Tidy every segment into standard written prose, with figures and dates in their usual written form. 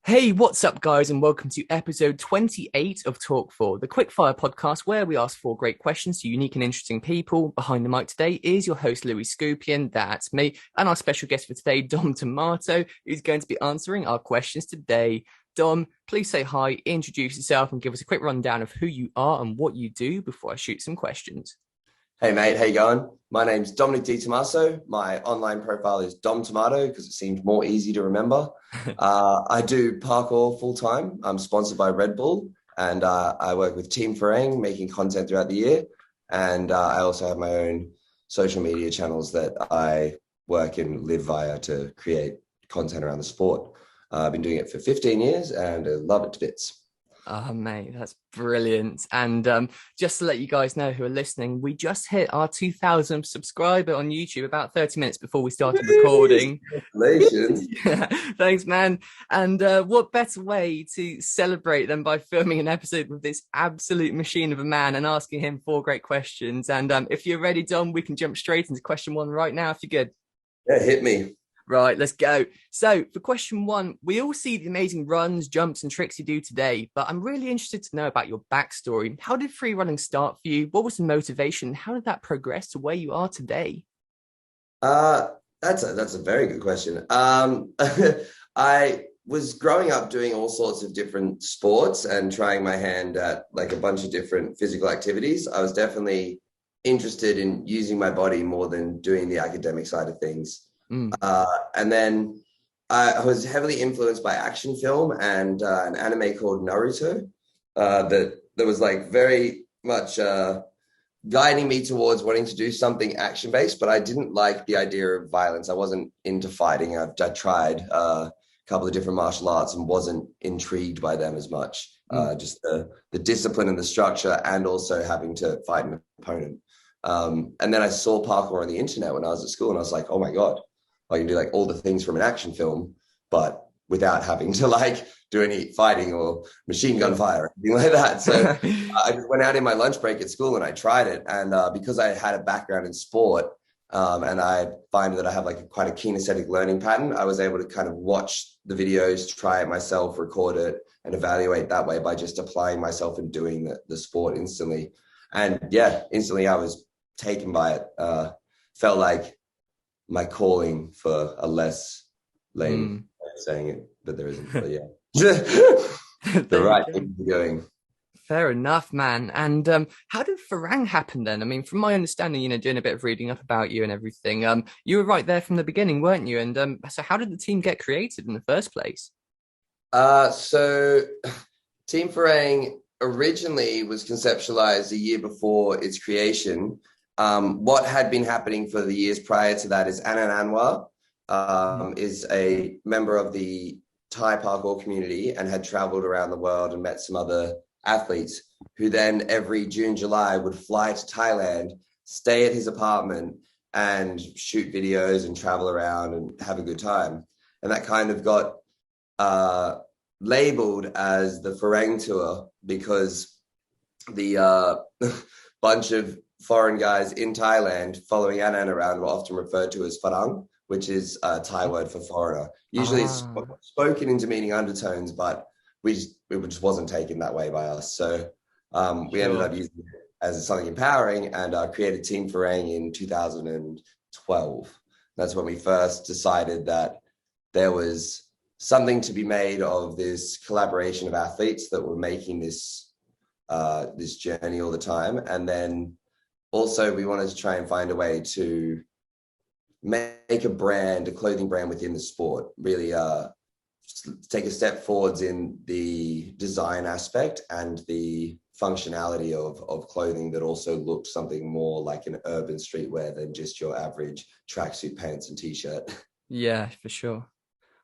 Hey, what's up, guys, and welcome to episode 28 of Talk4, the quickfire podcast where we ask four great questions to unique and interesting people. Behind the mic today is your host, Skupien, that's me, and our special guest for today, Domtomato, who's going to be answering our questions today. Dom, please say hi, introduce yourself, and give us a quick rundown of who you are and what you do before I shoot some questions. Hey mate, how you going? My name's Dominic Di Tommaso. My online profile is Domtomato because it seemed more easy to remember. I do parkour full time. I'm sponsored by RedBull, and I work with Team Farang making content throughout the year. And I also have my own social media channels that I work and live via to create content around the sport. I've been doing it for 15 years and I love it to bits. Oh, mate, that's brilliant. And just to let you guys know who are listening, we just hit our 2,000 subscriber on YouTube about 30 minutes before we started recording. Congratulations. Yeah, thanks, man. And what better way to celebrate than by filming an episode with this absolute machine of a man and asking him four great questions. And if you're ready, Dom, we can jump straight into question one right now if you're good. Yeah, hit me. Right, let's go. So for question one, we all see the amazing runs, jumps, and tricks you do today, but I'm really interested to know about your backstory. How did free running start for you? What was the motivation? How did that progress to where you are today? That's a very good question. I was growing up doing all sorts of different sports and trying my hand at like a bunch of different physical activities. I was definitely interested in using my body more than doing the academic side of things. And then I was heavily influenced by action film and an anime called Naruto that was like very much guiding me towards wanting to do something action-based, but I didn't like the idea of violence. I wasn't into fighting. I tried a couple of different martial arts and wasn't intrigued by them as much. Just the discipline and the structure and also having to fight an opponent. And then I saw parkour on the internet when I was at school and I was like, oh my God, I can do like all the things from an action film, but without having to like do any fighting or machine gun fire or anything like that. So I just went out in my lunch break at school and I tried it. And because I had a background in sport and I find that I have like quite a kinesthetic learning pattern, I was able to kind of watch the videos, try it myself, record it, and evaluate that way by just applying myself and doing the sport instantly. And yeah, instantly I was taken by it. Felt like my calling, for a less lame way of saying it, but there isn't. But yeah, the right thing to be doing. Fair enough, man. And how did Farang happen then? I mean, from my understanding, doing a bit of reading up about you and everything, you were right there from the beginning, weren't you? And so how did the team get created in the first place? So Team Farang originally was conceptualized a year before its creation. What had been happening for the years prior to that is Anand Anwar is a member of the Thai parkour community and had traveled around the world and met some other athletes who then every June, July would fly to Thailand, stay at his apartment and shoot videos and travel around and have a good time. And that kind of got labeled as the Farang tour because the bunch of foreign guys in Thailand following Anand around were often referred to as Farang, which is a Thai word for foreigner. Usually it's spoken in demeaning undertones, but it just wasn't taken that way by us. So we ended up using it as something empowering and created Team Farang in 2012. That's when we first decided that there was something to be made of this collaboration of athletes that were making this journey all the time. And then also we wanted to try and find a way to make a clothing brand within the sport, really take a step forwards in the design aspect and the functionality of clothing that also looked something more like an urban streetwear than just your average tracksuit pants and t-shirt. Yeah, for sure.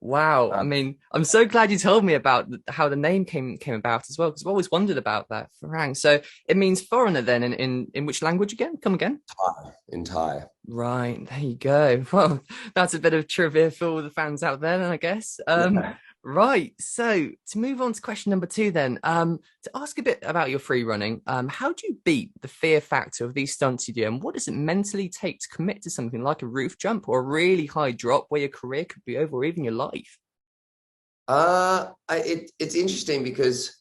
Wow. I mean, I'm so glad you told me about how the name came about as well, because I've always wondered about that. Farang. So it means foreigner then in which language again? Come again? Thai, in Thai. Right. There you go. Well, that's a bit of trivia for all the fans out there then, I guess. Yeah. Right. So to move on to question number two then, to ask a bit about your free running, how do you beat the fear factor of these stunts you do? And what does it mentally take to commit to something like a roof jump or a really high drop where your career could be over or even your life? It's interesting because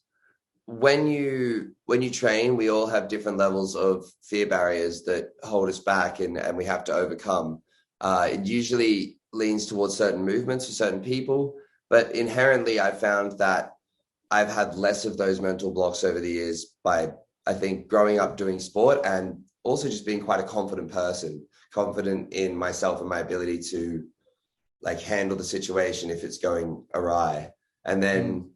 when you train, we all have different levels of fear barriers that hold us back and we have to overcome. It usually leans towards certain movements for certain people, but inherently I found that I've had less of those mental blocks over the years by, I think, growing up doing sport and also just being quite a confident person, confident in myself and my ability to like handle the situation if it's going awry. And then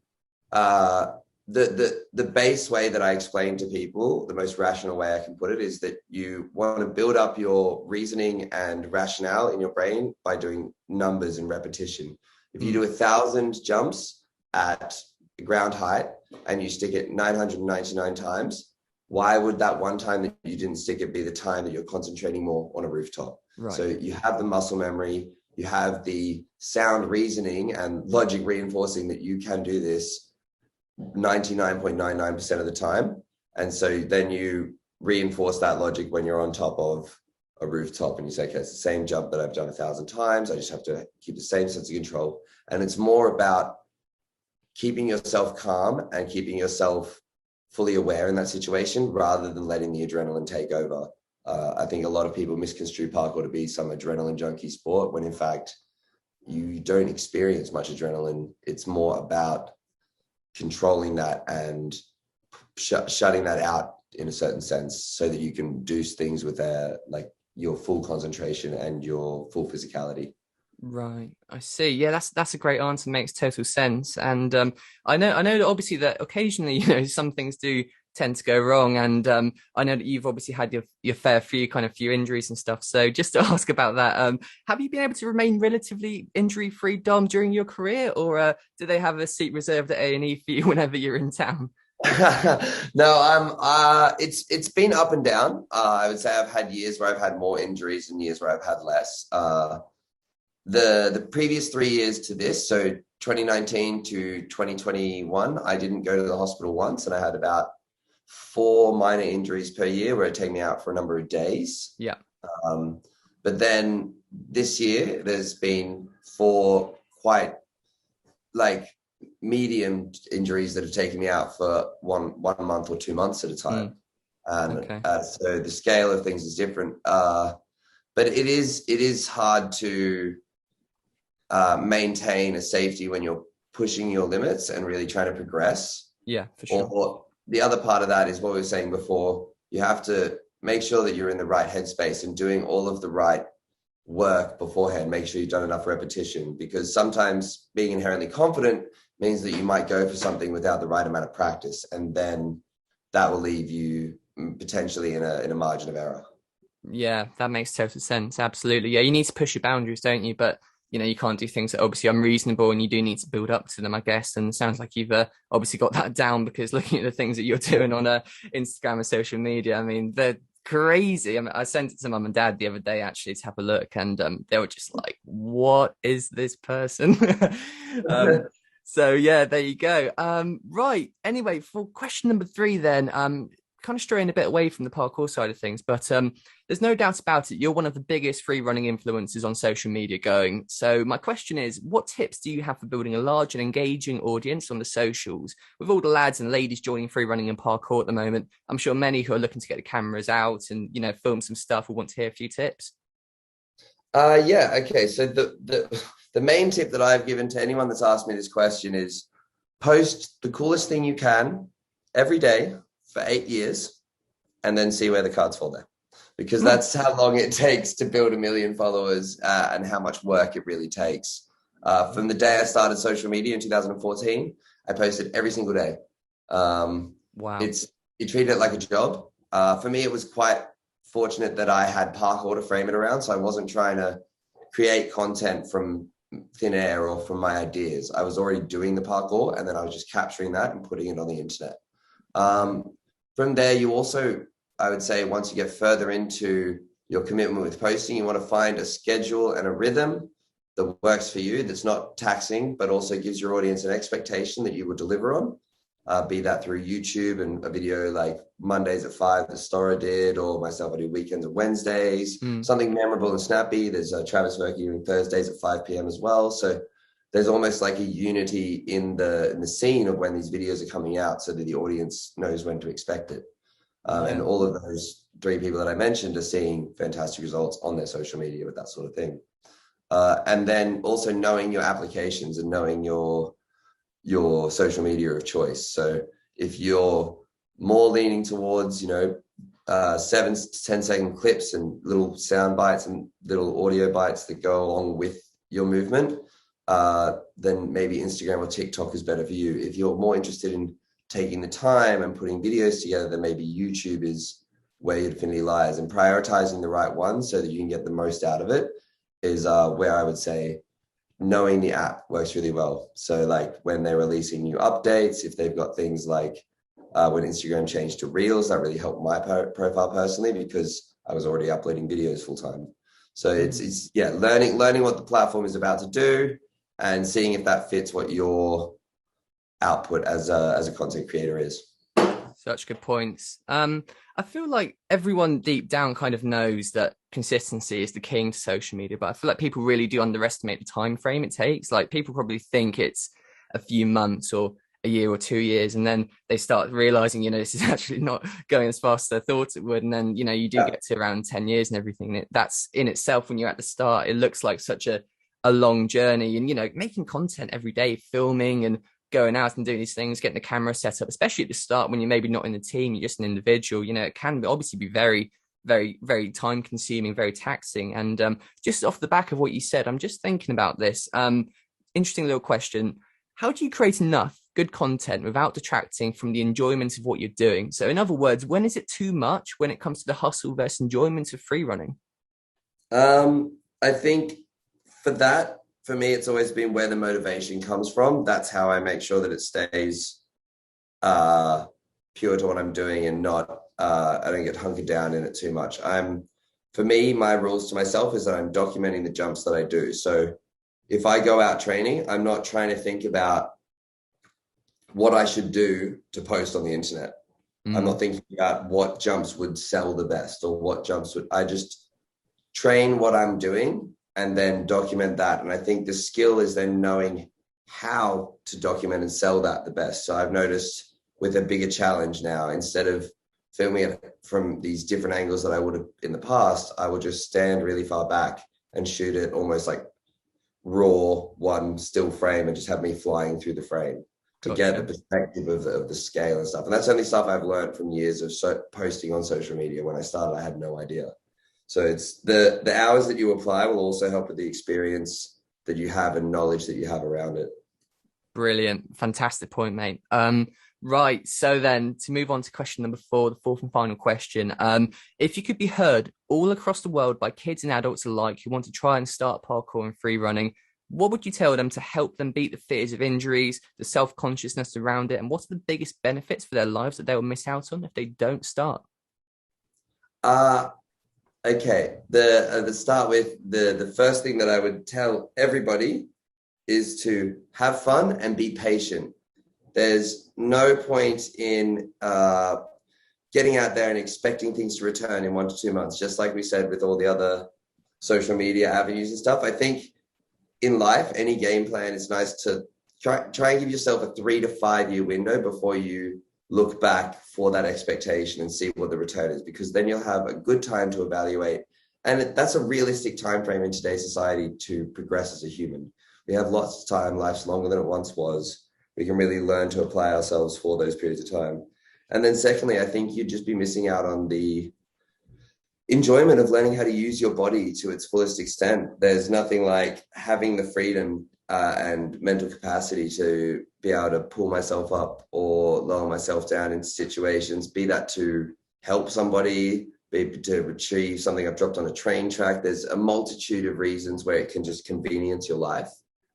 the base way that I explain to people, the most rational way I can put it, is that you want to build up your reasoning and rationale in your brain by doing numbers and repetition. If you do 1,000 jumps at ground height and you stick it 999 times, why would that one time that you didn't stick it be the time that you're concentrating more on a rooftop? Right. So you have the muscle memory, you have the sound reasoning and logic reinforcing that you can do this 99.99% of the time. And so then you reinforce that logic when you're on top of a rooftop and you say, okay, it's the same jump that I've done 1,000 times. I just have to keep the same sense of control. And it's more about keeping yourself calm and keeping yourself fully aware in that situation rather than letting the adrenaline take over. I think a lot of people misconstrue parkour to be some adrenaline junkie sport when in fact you don't experience much adrenaline. It's more about controlling that and shutting that out in a certain sense so that you can do things with like your full concentration and your full physicality. Right, I see. Yeah, that's a great answer. Makes total sense. And I know that obviously that occasionally, some things do tend to go wrong. And I know that you've obviously had your fair few injuries and stuff. So just to ask about that, have you been able to remain relatively injury-free, Dom, during your career, or do they have a seat reserved at A&E for you whenever you're in town? No, it's been up and down. I would say I've had years where I've had more injuries and years where I've had less. The previous 3 years to this, so 2019 to 2021, I didn't go to the hospital once, and I had about 4 minor injuries per year where it take me out for a number of days. Yeah. But then this year, there's been 4 quite like medium injuries that have taken me out for one month or 2 months at a time. So the scale of things is different. But it is hard to maintain a safety when you're pushing your limits and really trying to progress. Yeah, for sure. Or the other part of that is what we were saying before. You have to make sure that you're in the right headspace and doing all of the right work beforehand. Make sure you've done enough repetition, because sometimes being inherently confident means that you might go for something without the right amount of practice, and then that will leave you potentially in a margin of error. Yeah, that makes total sense. Absolutely. Yeah, you need to push your boundaries, don't you? But you can't do things that are obviously unreasonable, and you do need to build up to them, I guess. And it sounds like you've obviously got that down, because looking at the things that you're doing on Instagram and social media, I mean, they're crazy. I mean, I sent it to mum and dad the other day actually to have a look, and they were just like, what is this person? So yeah, there you go. Right. Anyway, for question number 3 then, kind of straying a bit away from the parkour side of things, but there's no doubt about it, you're one of the biggest free running influencers on social media going. So my question is, what tips do you have for building a large and engaging audience on the socials? With all the lads and ladies joining free running and parkour at the moment, I'm sure many who are looking to get the cameras out and film some stuff will want to hear a few tips. Yeah, okay. So the main tip that I've given to anyone that's asked me this question is post the coolest thing you can every day for 8 years, and then see where the cards fall down, because that's how long it takes to build 1 million followers and how much work it really takes. From the day I started social media in 2014, I posted every single day. Wow. You treat it like a job. For me, it was quite fortunate that I had parkour to frame it around, so I wasn't trying to create content from thin air or from my ideas. I was already doing the parkour, and then I was just capturing that and putting it on the internet. From there, you also, I would say, once you get further into your commitment with posting, you want to find a schedule and a rhythm that works for you, that's not taxing, but also gives your audience an expectation that you will deliver on, be that through YouTube and a video like Mondays at 5 that Stora did, or myself, I do weekends at Wednesdays, something memorable and snappy. There's Travis Verkey doing Thursdays at 5 p.m. as well. So there's almost like a unity in the scene of when these videos are coming out, so that the audience knows when to expect it. And all of those 3 people that I mentioned are seeing fantastic results on their social media with that sort of thing. And then also knowing your applications and knowing your social media of choice. So if you're more leaning towards, 7 to 10 second clips and little sound bites and little audio bites that go along with your movement, then maybe Instagram or TikTok is better for you. If you're more interested in taking the time and putting videos together, then maybe YouTube is where your affinity lies, and prioritizing the right one so that you can get the most out of it is where I would say knowing the app works really well. So like when they're releasing new updates, if they've got things like when Instagram changed to Reels, that really helped my profile personally, because I was already uploading videos full time. So it's learning what the platform is about to do and seeing if that fits what your output as a content creator is. Such good points. I feel like everyone deep down kind of knows that consistency is the king to social media, but I feel like people really do underestimate the time frame it takes. Like people probably think it's a few months or a year or 2 years, and then they start realizing, this is actually not going as fast as I thought it would. And then, you do get to around 10 years and everything. That's in itself, when you're at the start, it looks like such a long journey. And, making content every day, filming and going out and doing these things, getting the camera set up, especially at the start when you're maybe not in the team, you're just an individual, it can obviously be very, very, very time consuming, very taxing. And just off the back of what you said, I'm just thinking about this. Interesting little question. How do you create enough good content without detracting from the enjoyment of what you're doing? So in other words, when is it too much when it comes to the hustle versus enjoyment of free running? I think for me, it's always been where the motivation comes from. That's how I make sure that it stays pure to what I'm doing, and not I don't get hunkered down in it too much. For me, my rules to myself is that I'm documenting the jumps that I do. So if I go out training, I'm not trying to think about what I should do to post on the internet. I'm not thinking about what jumps would sell the best or what jumps I just train what I'm doing and then document that. And I think the skill is then knowing how to document and sell that the best. So I've noticed with a bigger challenge now, instead of filming it from these different angles that I would have in the past, I would just stand really far back and shoot it almost like raw, one still frame, and just have me flying through the frame to get the perspective of the scale and stuff. And that's only stuff I've learned from years of posting on social media. When I started, I had no idea. So it's the hours that you apply will also help with the experience that you have and knowledge that you have around it. Brilliant. Fantastic point, mate. Right. So then to move on to question number 4, the fourth and final question. If you could be heard all across the world by kids and adults alike who want to try and start parkour and free running, what would you tell them to help them beat the fears of injuries, the self-consciousness around it, and what's the biggest benefits for their lives that they will miss out on if they don't start? Okay. The start with the first thing that I would tell everybody is to have fun and be patient. There's no point in getting out there and expecting things to return in 1 to 2 months, just like we said with all the other social media avenues and stuff. I think in life, any game plan, it's nice to try and give yourself a 3 to 5 year window before you look back for that expectation and see what the return is, because then you'll have a good time to evaluate. And that's a realistic time frame in today's society to progress as a human. We have lots of time. Life's longer than it once was. We can really learn to apply ourselves for those periods of time. And then secondly, I think you'd just be missing out on the enjoyment of learning how to use your body to its fullest extent. There's nothing like having the freedom and mental capacity to be able to pull myself up or lower myself down into situations, be that to help somebody, be to retrieve something I've dropped on a train track. There's a multitude of reasons where it can just convenience your life.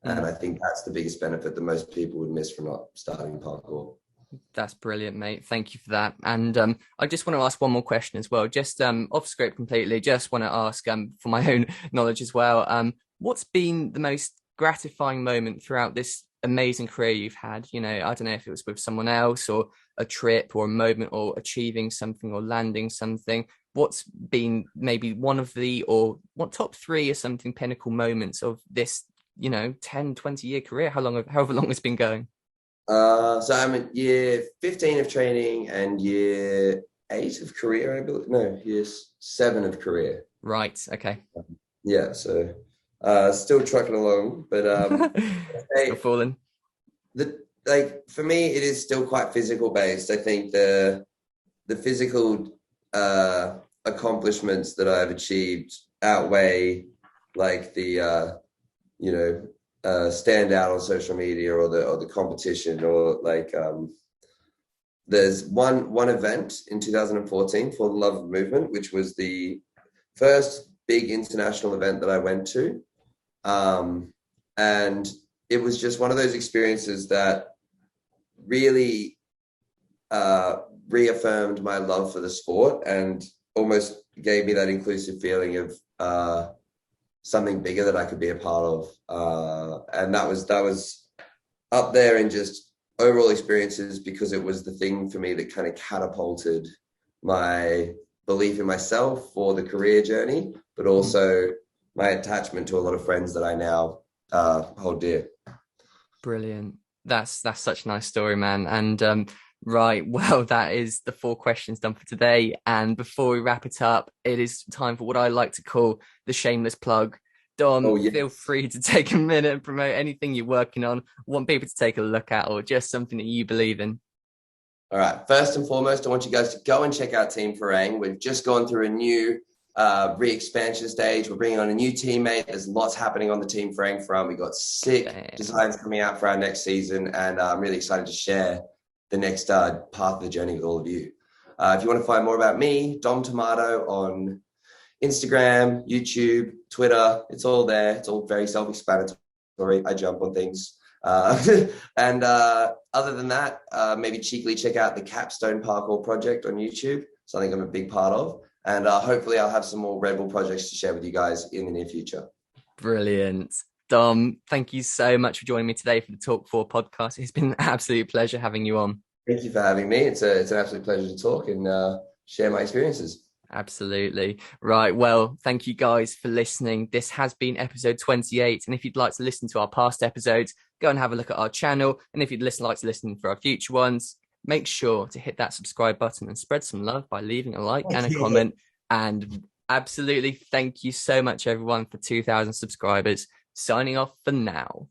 And I think that's the biggest benefit that most people would miss from not starting parkour. That's brilliant, mate. Thank you for that. And I just want to ask one more question as well, just off script completely. Just want to ask for my own knowledge as well. What's been the most gratifying moment throughout this amazing career you've had? I don't know if it was with someone else or a trip or a moment or achieving something or landing something. What's been maybe one of the, or what top 3 or something pinnacle moments of this 10, 20-year career? However long it's been going? So I'm in year 15 of training and year 8 of career, I believe. No, year 7 of career. Right. Okay. Yeah. So still trucking along, but Still falling. For me, it is still quite physical based. I think the physical accomplishments that I've achieved outweigh like the stand out on social media or the competition or like there's one event in 2014 for the Love of Movement, which was the first big international event that I went to, and it was just one of those experiences that really reaffirmed my love for the sport and almost gave me that inclusive feeling of something bigger that I could be a part of. And that was up there in just overall experiences because it was the thing for me that kind of catapulted my belief in myself for the career journey, but also my attachment to a lot of friends that I now hold dear. Brilliant. That's such a nice story, man. And right, well, that is the 4 questions done for today. And before we wrap it up, it is time for what I like to call the shameless plug. Dom, Feel free to take a minute and promote anything you're working on, want people to take a look at, or just something that you believe in. All right. First and foremost, I want you guys to go and check out Team Farang. We've just gone through a new re-expansion stage. We're bringing on a new teammate. There's lots happening on the Team Farang front. We've got sick designs coming out for our next season, and I'm really excited to share the next path of the journey with all of you. If you want to find more about me, Domtomato on Instagram, YouTube, Twitter, it's all there. It's all very self-explanatory. I jump on things. And other than that, maybe cheekily check out the Capstone Parkour project on YouTube, something I'm a big part of. And hopefully I'll have some more RedBull projects to share with you guys in the near future. Brilliant. Dom, thank you so much for joining me today for the Talk4 podcast. It's been an absolute pleasure having you on. Thank you for having me. It's an absolute pleasure to talk and share my experiences. Absolutely. Right. Well, thank you guys for listening. This has been episode 28. And if you'd like to listen to our past episodes, go and have a look at our channel. And if you'd like to listen for our future ones, make sure to hit that subscribe button and spread some love by leaving a like and a comment. And absolutely, thank you so much, everyone, for 2,000 subscribers. Signing off for now.